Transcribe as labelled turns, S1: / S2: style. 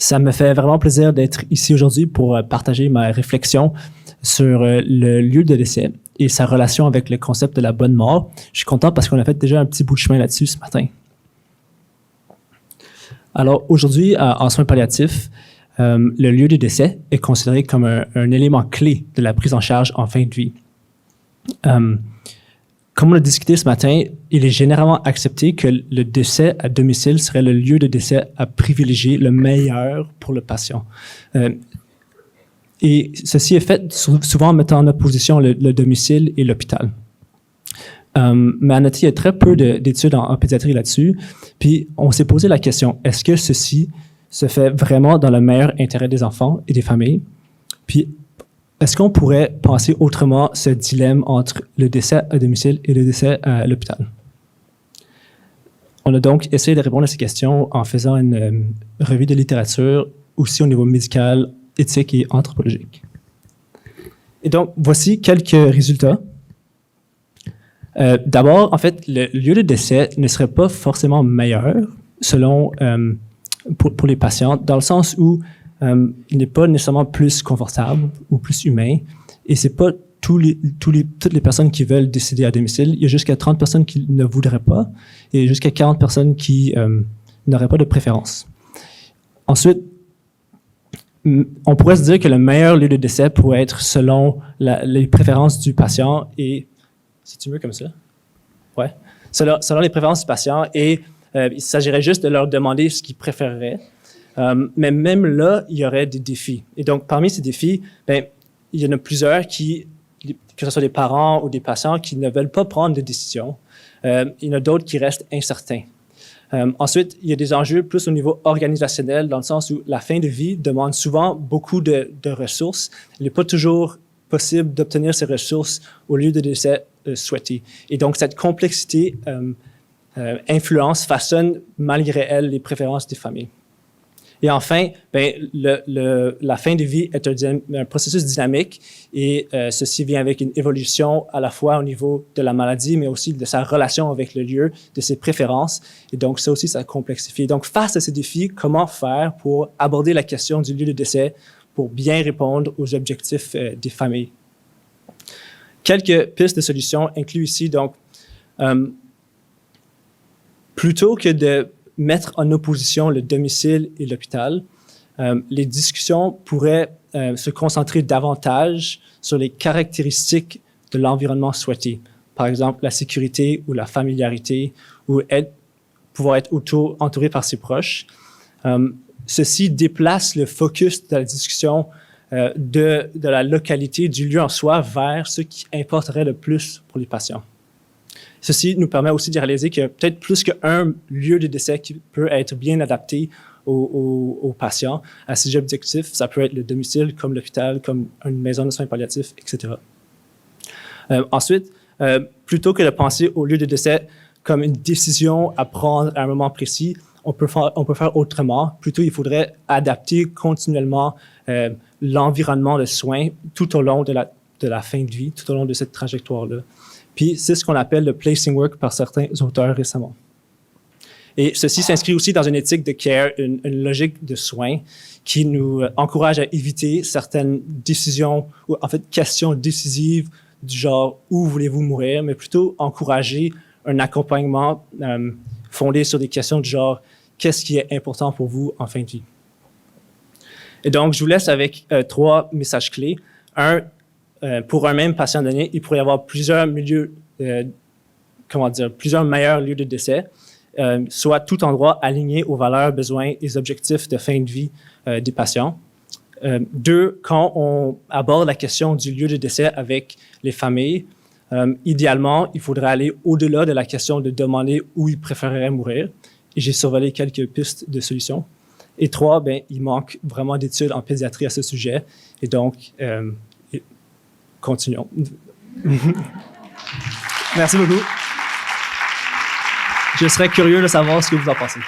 S1: Ça me fait vraiment plaisir d'être ici aujourd'hui pour partager ma réflexion sur le lieu de décès et sa relation avec le concept de la bonne mort. Je suis content parce qu'on a fait déjà un petit bout de chemin là-dessus ce matin. Alors aujourd'hui, en soins palliatifs, le lieu de décès est considéré comme un élément clé de la prise en charge en fin de vie. Comme on a discuté ce matin, il est généralement accepté que le décès à domicile serait le lieu de décès à privilégier, le meilleur pour le patient. Et ceci est fait souvent en mettant en opposition le domicile et l'hôpital. Mais à noter, il y a très peu d'études en pédiatrie là-dessus. Puis on s'est posé la question, est-ce que ceci se fait vraiment dans le meilleur intérêt des enfants et des familles? Puis est-ce qu'on pourrait penser autrement ce dilemme entre le décès à domicile et le décès à l'hôpital? On a donc essayé de répondre à ces questions en faisant une revue de littérature, aussi au niveau médical, éthique et anthropologique. Et donc, voici quelques résultats. D'abord, en fait, le lieu de décès ne serait pas forcément meilleur selon pour les patients, dans le sens où il n'est pas nécessairement plus confortable ou plus humain, et c'est pas toutes les personnes qui veulent décéder à domicile. Il y a jusqu'à 30 personnes qui ne voudraient pas, et jusqu'à 40 personnes qui n'auraient pas de préférence. Ensuite, on pourrait se dire que le meilleur lieu de décès pourrait être selon les préférences du patient, et c'est-tu mieux comme ça? Ouais. Selon les préférences du patient, et il s'agirait juste de leur demander ce qu'ils préféreraient. Mais même là, il y aurait des défis. Et donc, parmi ces défis, il y en a plusieurs que ce soit des parents ou des patients, qui ne veulent pas prendre de décision. Il y en a d'autres qui restent incertains. Ensuite, il y a des enjeux plus au niveau organisationnel, dans le sens où la fin de vie demande souvent beaucoup de ressources. Il n'est pas toujours possible d'obtenir ces ressources au lieu de décès souhaité. Et donc, cette complexité façonne malgré elle les préférences des familles. Et enfin, la fin de vie est un processus dynamique, et ceci vient avec une évolution à la fois au niveau de la maladie, mais aussi de sa relation avec le lieu, de ses préférences. Et donc, ça aussi, ça complexifie. Donc, face à ces défis, comment faire pour aborder la question du lieu de décès pour bien répondre aux objectifs des familles? Quelques pistes de solutions incluent ici, donc, plutôt que de mettre en opposition le domicile et l'hôpital, les discussions pourraient se concentrer davantage sur les caractéristiques de l'environnement souhaité. Par exemple, la sécurité ou la familiarité, ou pouvoir être entouré par ses proches. Ceci déplace le focus de la discussion de la localité, du lieu en soi, vers ce qui importerait le plus pour les patients. Ceci nous permet aussi de réaliser qu'il y a peut-être plus qu'un lieu de décès qui peut être bien adapté aux patients, à ces objectifs. Ça peut être le domicile, comme l'hôpital, comme une maison de soins palliatifs, etc. Ensuite, plutôt que de penser au lieu de décès comme une décision à prendre à un moment précis, on peut faire autrement. Plutôt, il faudrait adapter continuellement l'environnement de soins tout au long de la fin de vie, tout au long de cette trajectoire-là. Puis, c'est ce qu'on appelle le placing work par certains auteurs récemment. Et ceci s'inscrit aussi dans une éthique de care, une logique de soins qui nous encourage à éviter certaines décisions, ou en fait questions décisives du genre « où voulez-vous mourir ?», mais plutôt encourager un accompagnement fondé sur des questions du genre « qu'est-ce qui est important pour vous en fin de vie ?» Et donc, je vous laisse avec 3 messages clés. Pour un même patient donné, il pourrait y avoir plusieurs plusieurs meilleurs lieux de décès, soit tout endroit aligné aux valeurs, besoins et objectifs de fin de vie des patients. 2, quand on aborde la question du lieu de décès avec les familles, idéalement, il faudrait aller au-delà de la question de demander où ils préféreraient mourir. Et j'ai survolé quelques pistes de solutions. Et 3, il manque vraiment d'études en pédiatrie à ce sujet. Et donc, continuons. Merci beaucoup. Je serais curieux de savoir ce que vous en pensez.